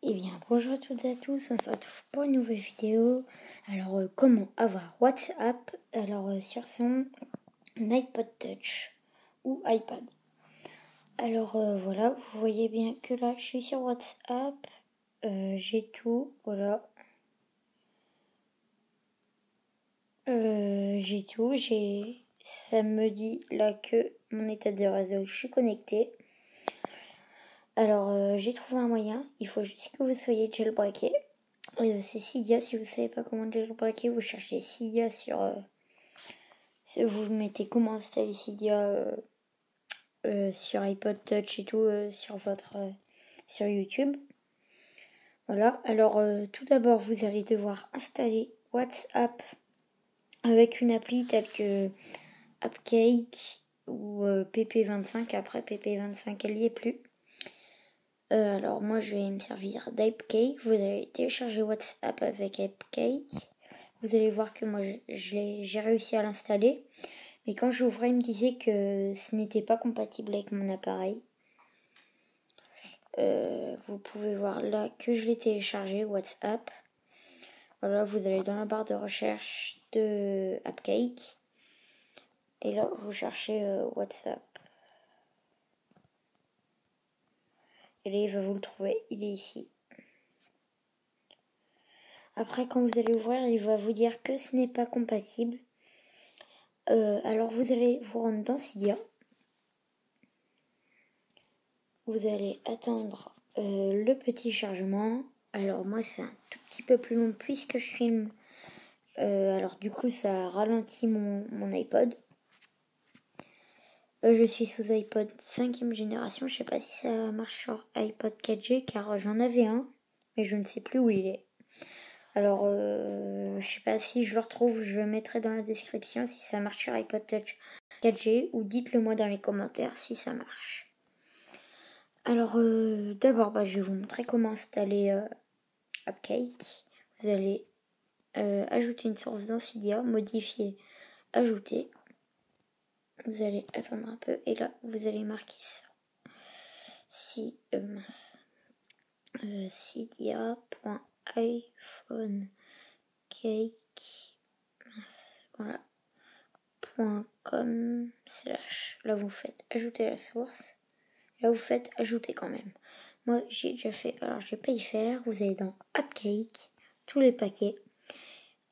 Eh bien, bonjour à toutes et à tous, on se retrouve pour une nouvelle vidéo. Alors, comment avoir WhatsApp sur son iPod Touch ou iPad. Alors, voilà, vous voyez bien que là, je suis sur WhatsApp. J'ai tout, voilà. J'ai tout, ça me dit là que mon état de réseau, je suis connecté. Alors, j'ai trouvé un moyen, il faut juste que vous soyez jailbreaké. C'est Cydia, si vous ne savez pas comment jailbreaker, vous cherchez Cydia vous mettez comment installer Cydia sur iPod Touch et tout sur YouTube. Voilà, alors tout d'abord vous allez devoir installer WhatsApp avec une appli telle que AppCake ou PP25. Après PP25 elle n'y est plus. Alors moi je vais me servir d'AppCake. Vous allez télécharger WhatsApp avec AppCake. Vous allez voir que moi j'ai réussi à l'installer. Mais quand j'ouvrais, il me disait que ce n'était pas compatible avec mon appareil. Vous pouvez voir là que je l'ai téléchargé, WhatsApp. Voilà, vous allez dans la barre de recherche de AppCake. Et là, vous cherchez WhatsApp. Et là, il va vous le trouver, il est ici. Après, quand vous allez ouvrir, il va vous dire que ce n'est pas compatible. Alors, vous allez vous rendre dans Cydia. Vous allez attendre le petit chargement. Alors, moi, c'est un tout petit peu plus long puisque je filme. Alors, du coup, ça ralentit mon iPod. Je suis sous iPod 5e génération. Je sais pas si ça marche sur iPod 4G car j'en avais un, mais je ne sais plus où il est. Alors, je sais pas si je le retrouve, je le mettrai dans la description si ça marche sur iPod Touch 4G ou dites-le moi dans les commentaires si ça marche. Alors, d'abord, je vais vous montrer comment installer AppCake. Vous allez ajouter une source dans Cydia, modifier, ajouter. Vous allez attendre un peu et là, vous allez marquer ça. Cydia.iPhone.cake voilà, .com / là vous faites ajouter la source, là vous faites ajouter quand même. Moi j'ai déjà fait, alors je vais pas y faire. Vous allez dans AppCake, tous les paquets.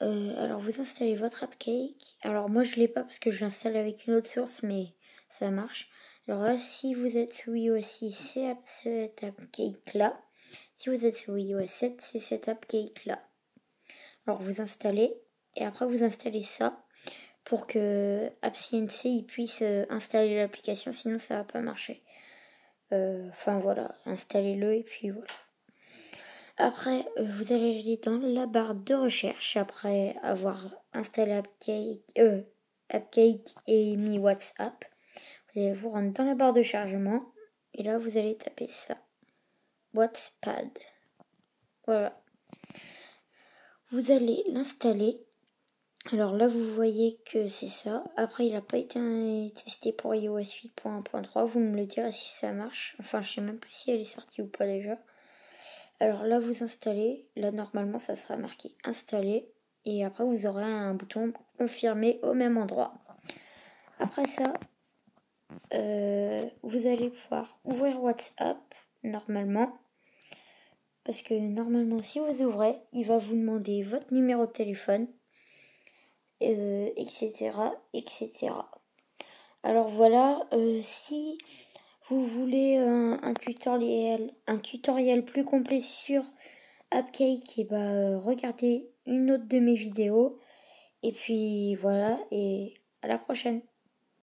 Alors vous installez votre AppCake. Alors moi je l'ai pas parce que je l'installe avec une autre source, mais ça marche. Alors là, si vous êtes sous iOS 6, c'est cet AppCake là. Si vous êtes sous iOS 7, c'est cet AppCake là. Alors vous installez et après vous installez ça pour que AppCNC il puisse installer l'application, sinon ça va pas marcher. Enfin voilà, installez-le et puis voilà. Après, vous allez aller dans la barre de recherche après avoir installé AppCake et mis WhatsApp. Vous allez vous rendre dans la barre de chargement et là vous allez taper ça. WhatsApp. Voilà. Vous allez l'installer. Alors là vous voyez que c'est ça. Après il n'a pas été testé pour iOS 8.1.3. Vous me le direz si ça marche. Enfin je sais même pas si elle est sortie ou pas déjà. Alors là vous installez. Là normalement ça sera marqué installer. Et après vous aurez un bouton confirmer au même endroit. Après ça vous allez pouvoir ouvrir WhatsApp normalement. Parce que normalement si vous ouvrez, il va vous demander votre numéro de téléphone. Etc. Alors voilà, si vous voulez un tutoriel plus complet sur AppCake, et regardez une autre de mes vidéos. Et puis voilà, et à la prochaine.